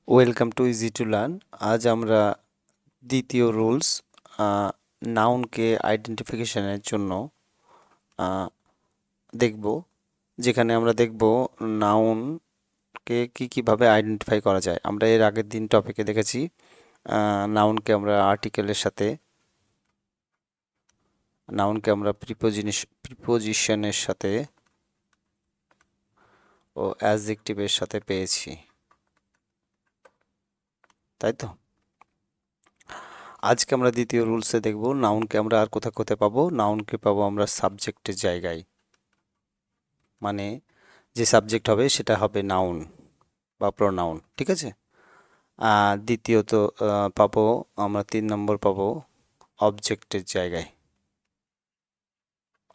Welcome to easy to learn. আজ আমরা দ্বিতীয় রুলস নাউনকে আইডেন্টিফিকেশনের জন্য দেখব, যেখানে আমরা দেখব নাউনকে কীভাবে আইডেন্টিফাই করা যায়। আমরা এর আগের দিন টপিকে দেখেছি নাউনকে আমরা আর্টিকেলের সাথে, নাউনকে আমরা প্রিপোজিশনের সাথে ও অ্যাডজেক্টিভের সাথে পেয়েছি, তাই তো? আজকে আমরা দ্বিতীয় রুলসে দেখব নাউনকে আমরা আর কোথায় কোথায় পাবো। নাউনকে পাবো আমরা সাবজেক্টের জায়গায়, মানে যে সাবজেক্ট হবে সেটা হবে নাউন বা প্রোনাউন, ঠিক আছে। দ্বিতীয়ত পাবো আমরা 3 নম্বর পাবো অবজেক্টের জায়গায়।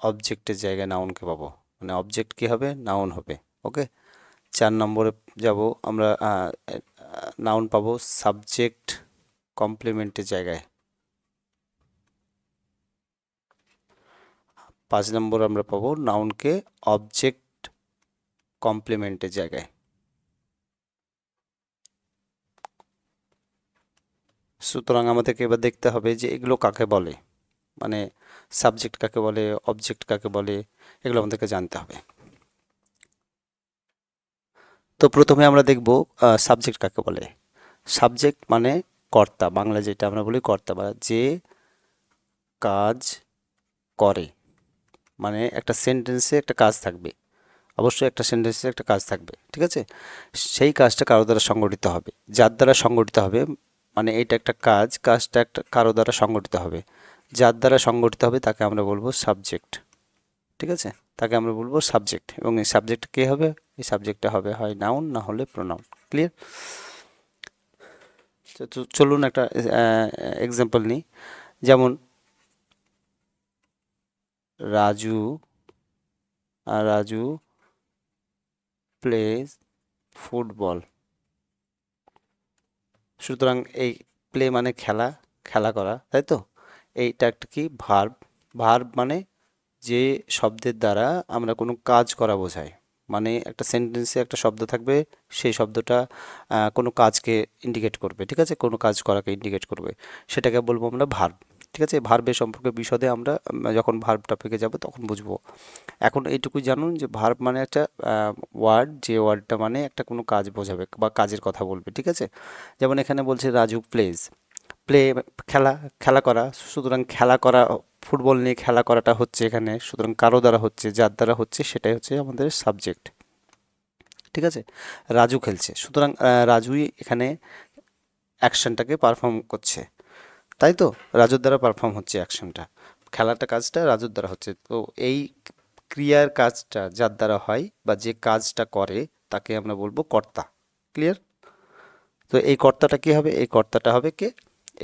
অবজেক্টের জায়গায় নাউনকে পাবো, মানে অবজেক্ট কি হবে, নাউন হবে। ওকে, 4 নম্বরে যাব আমরা নাউন পাবো সাবজেক্ট কমপ্লিমেন্টের জায়গায়। 5 নম্বর আমরা পাবো নাউনকে অবজেক্ট কমপ্লিমেন্টের জায়গায়। সুতরাং আমাদেরকে এবার দেখতে হবে যে এগুলো কাকে বলে, মানে সাবজেক্ট কাকে বলে, অবজেক্ট কাকে বলে, এগুলো আমাদেরকে জানতে হবে। তো প্রথমে আমরা দেখব সাবজেক্ট কাকে বলে। সাবজেক্ট মানে কর্তা, বাংলা যেটা আমরা বলি কর্তা, বা যে কাজ করে। মানে একটা সেন্টেন্সে একটা কাজ থাকবে, অবশ্যই একটা সেন্টেন্সে একটা কাজ থাকবে, ঠিক আছে। সেই কাজটা কারো দ্বারা সংগঠিত হবে, যার দ্বারা সংগঠিত হবে, মানে এটা একটা কাজ, কাজটা একটা কারো দ্বারা সংগঠিত হবে, যার দ্বারা সংগঠিত হবে তাকে আমরা বলবো সাবজেক্ট, ঠিক আছে। তাকে আমরা বলবো সাবজেক্ট, এবং এই সাবজেক্ট কে হবে, এই সাবজেক্টটা হবে হয় নাউন না হলে প্রোনাউন। ক্লিয়ার? তো চলুন একটা এক্সাম্পল নিই। যেমন রাজু রাজু প্লেজ ফুটবল। সুতরাং এই প্লে মানে খেলা, খেলা করা, তাই তো। এইটা একটা কি ভার্ব। ভার্ব মানে যে শব্দের দ্বারা আমরা কোনো কাজ করা বোঝাই, মানে একটা সেন্টেন্সে একটা শব্দ থাকবে, সেই শব্দটা কোনো কাজকে ইন্ডিকেট করবে, ঠিক আছে, কোনো কাজ করাকে ইন্ডিকেট করবে, সেটাকে বলবো আমরা ভার্ব, ঠিক আছে। ভার্বের সম্পর্কে বিশদে আমরা যখন ভার্ব টপিকে যাব তখন বুঝবো। এখন এইটুকুই জানুন যে ভার্ব মানে একটা ওয়ার্ড, যে ওয়ার্ডটা মানে একটা কোনো কাজ বোঝাবে বা কাজের কথা বলবে, ঠিক আছে। যেমন এখানে বলছে রাজু প্লেজ, প্লে খেলা, খেলা করা। সুতরাং খেলা করা, ফুটবল নিয়ে খেলা করাটা হচ্ছে এখানে, সুতরাং কারো দ্বারা হচ্ছে, যার দ্বারা হচ্ছে সেটাই হচ্ছে আমাদের সাবজেক্ট, ঠিক আছে। রাজু খেলছে, সুতরাং রাজুই এখানে অ্যাকশনটাকে পারফর্ম করছে, তাই তো। রাজুর দ্বারা পারফর্ম হচ্ছে অ্যাকশনটা, খেলাটা কাজটা রাজুর দ্বারা হচ্ছে। তো এই ক্রিয়ার কাজটা যার দ্বারা হয় বা যে কাজটা করে তাকে আমরা বলবো কর্তা। ক্লিয়ার? তো এই কর্তাটা কি হবে, এই কর্তাটা হবে কে,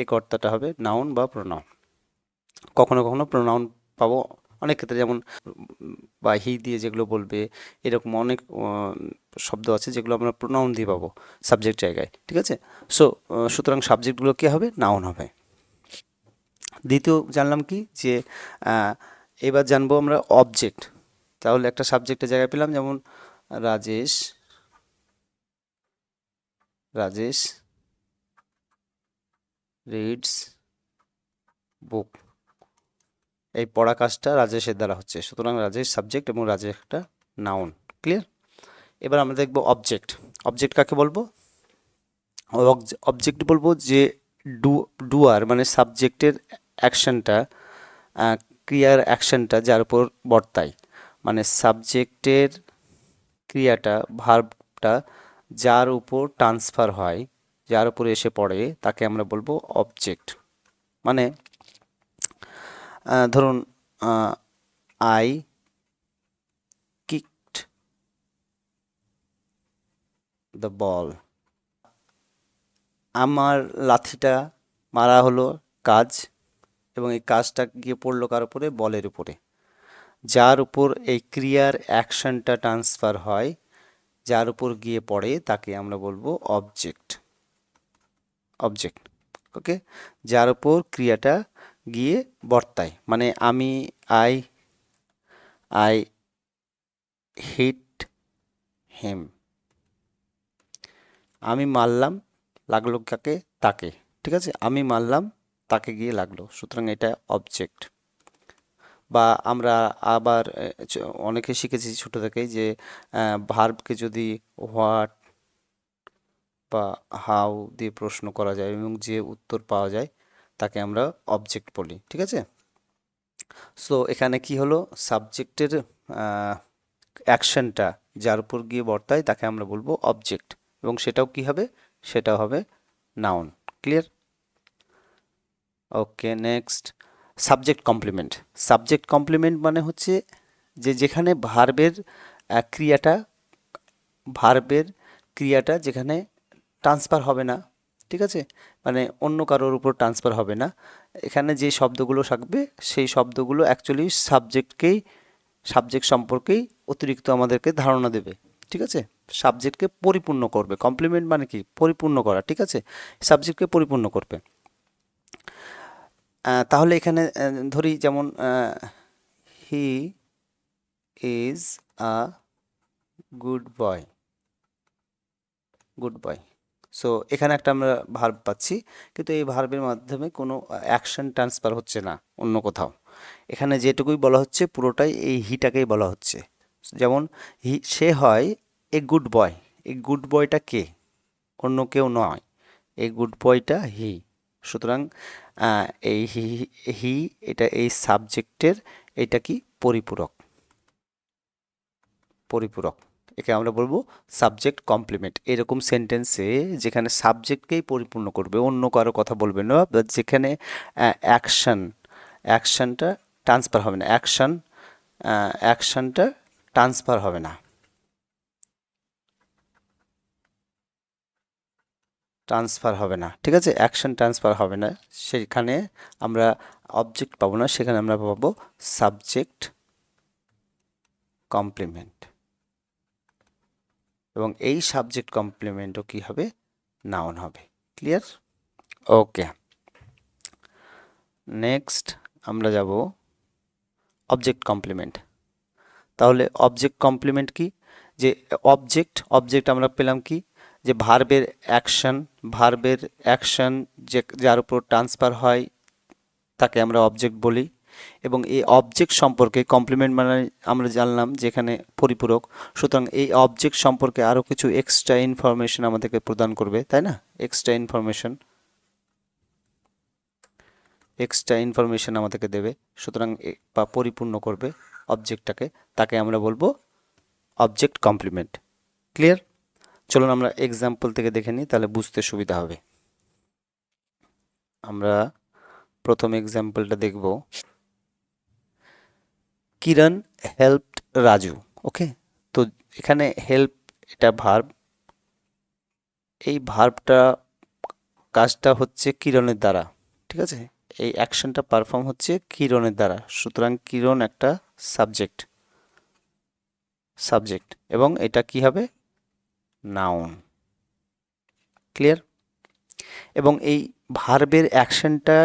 এই কর্তাটা হবে নাউন বা প্রোনাউন। কখনো কখনো প্রোনাউন পাবো অনেক ক্ষেত্রে, যেমন বা হি দিয়ে যেগুলো বলবে, এরকম অনেক শব্দ আছে যেগুলো আমরা প্রোনাউন দিয়ে পাবো সাবজেক্ট জায়গায়, ঠিক আছে। সো সুতরাং সাবজেক্টগুলো কী হবে, নাউন হবে। দ্বিতীয় জানলাম কি যে আহ, এবার জানবো আমরা অবজেক্ট। তাহলে একটা সাবজেক্টের জায়গায় পেলাম, যেমন রাজেশ রাজেশ রিডস বুক। এই পড়া কাজটা রাজেশের দ্বারা হচ্ছে, সুতরাং রাজেশ সাবজেক্ট এবং রাজেশ একটা নাউন। ক্লিয়ার? এবার আমরা দেখব অবজেক্ট। অবজেক্ট কাকে বলবো? অবজেক্ট বলবো যে ডুয়ার, মানে সাবজেক্টের অ্যাকশনটা, ক্রিয়ার অ্যাকশনটা যার উপর বর্তায়, মানে সাবজেক্টের ক্রিয়াটা, ভার্বটা যার উপর ট্রান্সফার হয়, যার উপর এসে পড়ে, তাকে আমরা বলবো অবজেক্ট। মানে ধরুন আই কিকড দ্য বল, আমার লাথিটা মারা হলো কাজ, এবং এই কাজটা গিয়ে পড়লো কার উপরে, বলের উপরে। যার উপর এই ক্রিয়ার অ্যাকশনটা ট্রান্সফার হয়, যার উপর গিয়ে পড়ে, তাকে আমরা বলবো অবজেক্ট। অবজেক্ট, ওকে। যার উপর ক্রিয়াটা গিয়ে বর্তায়, মানে আমি আই আই হিট হেম, আমি মারলাম লাগলো কাকে? তাকে। ঠিক আছে, আমি মারলাম, তাকে গিয়ে লাগলো, সুতরাং এটা অবজেক্ট। বা আমরা আবার অনেকে শিখেছি ছোট থেকেই যে ভার্বকে যদি হোয়াট বা হাউ দিয়ে প্রশ্ন করা যায় এবং যে উত্তর পাওয়া যায় তাকে আমরা অবজেক্ট বলি। ঠিক আছে, সো এখানে কি হলো, সাবজেক্টের অ্যাকশনটা যার উপর গিয়ে বর্তায় তাকে আমরা বলবো অবজেক্ট, এবং সেটাও কি হবে, সেটাও হবে noun. Clear? Okay, next, subject complement. Subject complement মানে হচ্ছে যে যেখানে ক্রিয়াটা ভার্বের ক্রিয়াটা যেখানে ট্রান্সফার হবে না, ঠিক আছে, মানে অন্য কারোর উপর ট্রান্সফার হবে না, এখানে যে শব্দগুলো থাকবে সেই শব্দগুলো অ্যাকচুয়ালি সাবজেক্ট সম্পর্কেই অতিরিক্ত আমাদেরকে ধারণা দেবে। ঠিক আছে, সাবজেক্টকে পরিপূর্ণ করবে। কমপ্লিমেন্ট মানে কি? পরিপূর্ণ করা। ঠিক আছে, সাবজেক্টকে পরিপূর্ণ করবে। তাহলে এখানে ধরি যেমন he is a good boy. Good boy. So এখানে একটা আমরা ভার্ব পাচ্ছি, কিন্তু এই ভার্বের মাধ্যমে কোনো অ্যাকশন ট্রান্সফার হচ্ছে না অন্য কোথাও। এখানে যেটুকুই বলা হচ্ছে পুরোটাই এই হিটাকেই বলা হচ্ছে। যেমন সে হয় এ গুড বয়। এই গুড বয়টা কে? অন্য কেউ নয়, এই গুড বয়টা হি। সুতরাং এই হি এটা এই সাবজেক্টের এটা কি? পরিপূরক। পরিপূরক, একে আমরা বলবো সাবজেক্ট কমপ্লিমেন্ট। এরকম সেন্টেন্সে যেখানে সাবজেক্টকেই পরিপূর্ণ করবে, অন্য কারো কথা বলবে না, বা যেখানে অ্যাকশনটা ট্রান্সফার হবে না, অ্যাকশনটা ট্রান্সফার হবে না, ট্রান্সফার হবে না। ঠিক আছে, অ্যাকশন ট্রান্সফার হবে না, সেখানে আমরা অবজেক্ট পাবো না, সেখানে আমরা পাবো সাবজেক্ট কমপ্লিমেন্ট। এবং এই সাবজেক্ট কমপ্লিমেন্টও কি হবে? নাউন হবে। ক্লিয়ার? ওকে, নেক্সট আমরা যাব অবজেক্ট কমপ্লিমেন্ট। তাহলে অবজেক্ট কমপ্লিমেন্ট কি? যে অবজেক্ট আমরা পেলাম কি? যে ভার্বের অ্যাকশন যে যার উপর ট্রান্সফার হয় তাকে আমরা অবজেক্ট বলি। এবং এই অবজেক্ট সম্পর্কে, কমপ্লিমেন্ট মানে আমরা জানলাম যে এখানে পরিপূরক, সুতরাং এই অবজেক্ট সম্পর্কে আরও কিছু এক্সট্রা ইনফরমেশন আমাদেরকে প্রদান করবে, তাই না? এক্সট্রা ইনফরমেশন আমাদেরকে দেবে, সুতরাং বা পরিপূর্ণ করবে অবজেক্টটাকে, তাকে আমরা বলবো অবজেক্ট কমপ্লিমেন্ট। ক্লিয়ার? চলুন আমরা এক্সাম্পল থেকে দেখে নিই, তাহলে বুঝতে সুবিধা হবে। আমরা প্রথম এক্সাম্পলটা দেখব, কিরণ হেল্পড রাজু। ওকে, তো এখানে হেল্প এটা ভার্ব, এই ভার্বটা কাজটা হচ্ছে কিরণের দ্বারা। ঠিক আছে, এই অ্যাকশনটা পারফর্ম হচ্ছে কিরণের দ্বারা, সুতরাং কিরণ একটা সাবজেক্ট এবং এটা কি হবে? নাউন। ক্লিয়ার? এবং এই ভার্বের অ্যাকশনটা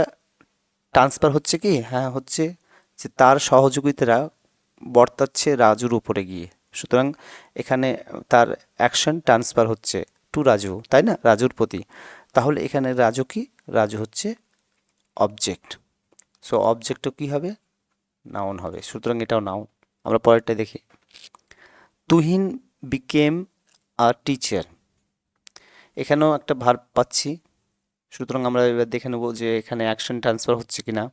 ট্রান্সফার হচ্ছে কি? হ্যাঁ হচ্ছে, যে তার সহযোগিতারা বর্তাচ্ছে রাজুর উপরে গিয়ে, সুতরাং এখানে তার অ্যাকশন ট্রান্সফার হচ্ছে টু রাজু, তাই না? রাজুর প্রতি। তাহলে এখানে রাজু কি? রাজু হচ্ছে অবজেক্ট। সো অবজেক্টও কি হবে? নাউন হবে, সুতরাং এটাও নাউন। আমরা পরেরটা দেখি, তুহিন বিকেম আ টিচার। এখানেও একটা ভার্ব পাচ্ছি, সুতরাং আমরা এবার দেখে নেব যে এখানে অ্যাকশন ট্রান্সফার হচ্ছে কিনা।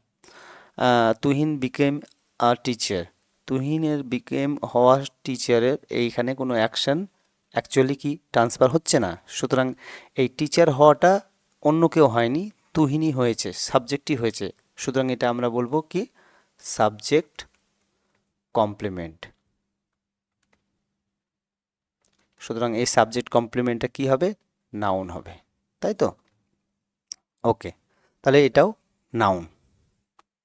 তুহিন বিকেম আ টিচার, তুহিনের বিকেম হওয়া টিচারের এইখানে কোনো অ্যাকশন অ্যাকচুয়ালি কি ট্রান্সফার হচ্ছে না, সুতরাং এই টিচার হওয়াটা অন্য কেউ হয়নি, তুহিনই হয়েছে, সাবজেক্টই হয়েছে, সুতরাং এটা আমরা বলবো কি? Subject complement. সুতরাং এই সাবজেক্ট কমপ্লিমেন্টটা কি হবে? নাউন হবে, তাই তো? ওকে, তাহলে এটাও নাউন,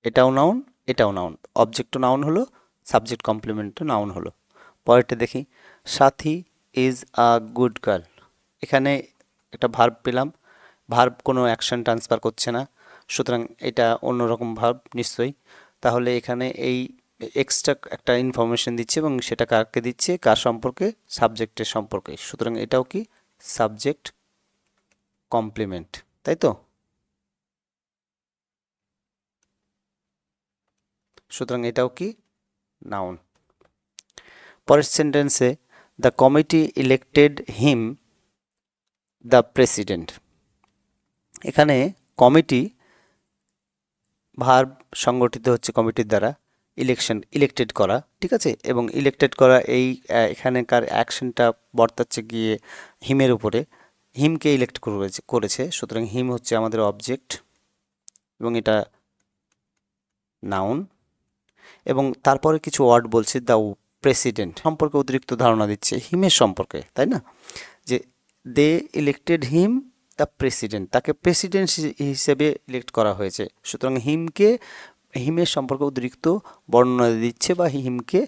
এটাও নাউন, এটাও নাউন। অবজেক্টও নাউন হলো, সাবজেক্ট কমপ্লিমেন্টও নাউন হলো। পরেরটা দেখি, সাথী ইজ আ গুড গার্ল। এখানে একটা ভার্ব পেলাম, ভার্ব কোনো অ্যাকশন ট্রান্সফার করছে না, সুতরাং এটা অন্যরকম ভার্ব নিশ্চয়ই। তাহলে এখানে এই এক্সট্রা একটা ইনফরমেশন দিচ্ছে, এবং সেটা কাকে দিচ্ছে? কার সম্পর্কে? সাবজেক্টের সম্পর্কে, সুতরাং এটাও কি? সাবজেক্ট কমপ্লিমেন্ট, তাই তো? সুতরাং এটাও কি নাউন। পরের সেন্টেন্সে the committee elected him the president. এখানে কমিটি ভার্ব সংগঠিত হচ্ছে কমিটির দ্বারা, ইলেক্টেড করা, ঠিক আছে? এবং ইলেক্টেড করা এই এখানেকার অ্যাকশনটা বর্তাচ্ছে গিয়ে হিমের উপরে। হিমকে ইলেক্ট করেছে, সুতরাং হিম হচ্ছে আমাদের অবজেক্ট এবং এটা নাউন। এবং তারপরে কিছু ওয়ার্ড বলছে দ্য প্রেসিডেন্ট সম্পর্কে অতিরিক্ত ধারণা দিচ্ছে হিমের সম্পর্কে, তাই না? যে দে ইলেক্টেড হিম দ্য প্রেসিডেন্ট, তাকে প্রেসিডেন্ট হিসেবে ইলেক্ট করা হয়েছে, সুতরাং হিমের সম্পর্কে অতিরিক্ত বর্ণনা দিচ্ছে বা হিমকে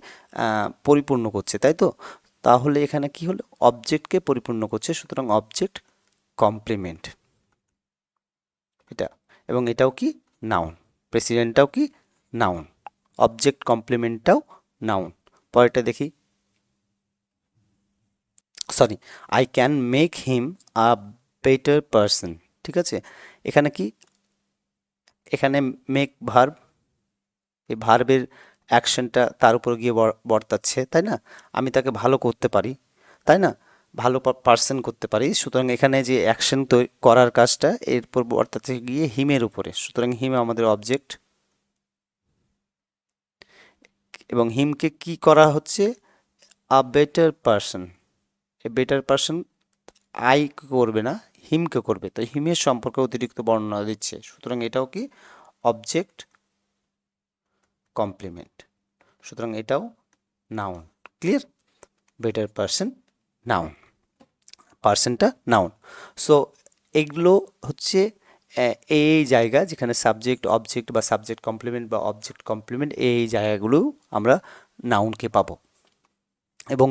পরিপূর্ণ করছে, তাই তো? তাহলে এখানে কি হলো, অবজেক্টকে পরিপূর্ণ করছে, সুতরাং অবজেক্ট কমপ্লিমেন্ট এটা। এবং এটাও কি নাউন, প্রেসিডেন্টটাও কি নাউন, অবজেক্ট কমপ্লিমেন্টটাও নাউন। পরেরটা দেখি, sorry, I can make him a better person, ঠিক আছে? এখানে কি, এখানে মেক ভার্ব, এই ভার্বের অ্যাকশনটা তার উপর গিয়ে বর্তাচ্ছে, তাই না? আমি তাকে ভালো করতে পারি, তাই না? ভালো পার্সন করতে পারি, সুতরাং এখানে যে অ্যাকশন করার কাজটা এরপর বর্তাচ্ছে গিয়ে হিমের উপরে, সুতরাং হিম আমাদের অবজেক্ট। এবং হিমকে কি করা হচ্ছে, a better person. A better person I করবে না, হিমকে করবে, তো হিমের সম্পর্কে অতিরিক্ত বর্ণনা দিচ্ছে, সুতরাং এটাও কি অবজেক্ট কমপ্লিমেন্ট, সুতরাং এটাও noun. Clear? Better person noun, পার্সনটা নাউন। সো এগুলো হচ্ছে এই জায়গা যেখানে সাবজেক্ট অবজেক্ট বা সাবজেক্ট কমপ্লিমেন্ট বা অবজেক্ট কমপ্লিমেন্ট, এই জায়গাগুলো আমরা নাউনকে পাবো। এবং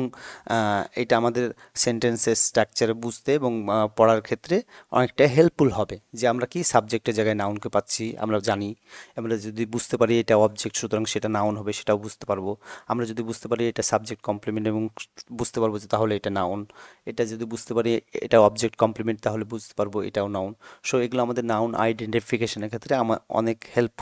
এটা আমাদের সেন্টেন্সের স্ট্রাকচার বুঝতে এবং পড়ার ক্ষেত্রে অনেকটা হেল্পফুল হবে, যে আমরা কি সাবজেক্টের জায়গায় নাউনকে পাচ্ছি আমরা জানি। আমরা যদি বুঝতে পারি এটা অবজেক্ট, সুতরাং সেটা নাউন হবে, সেটাও বুঝতে পারবো। আমরা যদি বুঝতে পারি এটা সাবজেক্ট কমপ্লিমেন্ট এবং বুঝতে পারবো যে তাহলে এটা নাউন। এটা যদি বুঝতে পারি এটা অবজেক্ট কমপ্লিমেন্ট, তাহলে বুঝতে পারবো এটাও নাউন। সো এগুলো আমাদের নাউন আইডেন্টিফিকেশনের ক্ষেত্রে আমার অনেক হেল্প